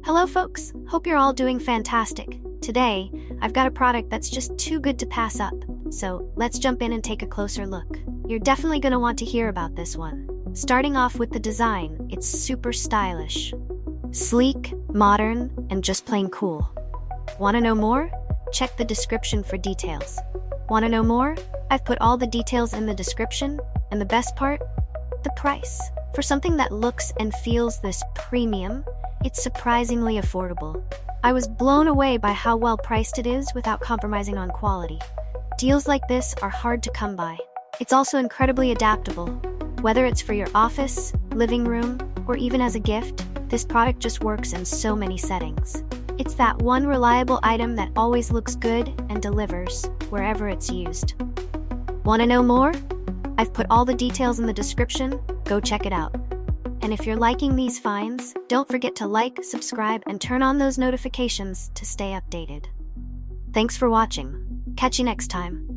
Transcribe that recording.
Hello folks, hope you're all doing fantastic. Today, I've got a product that's just too good to pass up. So let's jump in and take a closer look. You're definitely going to want to hear about this one. Starting off with the design, it's super stylish. Sleek, modern, and just plain cool. Want to know more? Check the description for details. Want to know more? I've put all the details in the description, and the best part? The price. For something that looks and feels this premium, it's surprisingly affordable. I was blown away by how well priced it is without compromising on quality. Deals like this are hard to come by. It's also incredibly adaptable. Whether it's for your office, living room, or even as a gift, this product just works in so many settings. It's that one reliable item that always looks good and delivers wherever it's used. Want to know more? I've put all the details in the description. Go check it out. And if you're liking these finds, don't forget to like, subscribe, and turn on those notifications to stay updated. Thanks for watching. Catch you next time.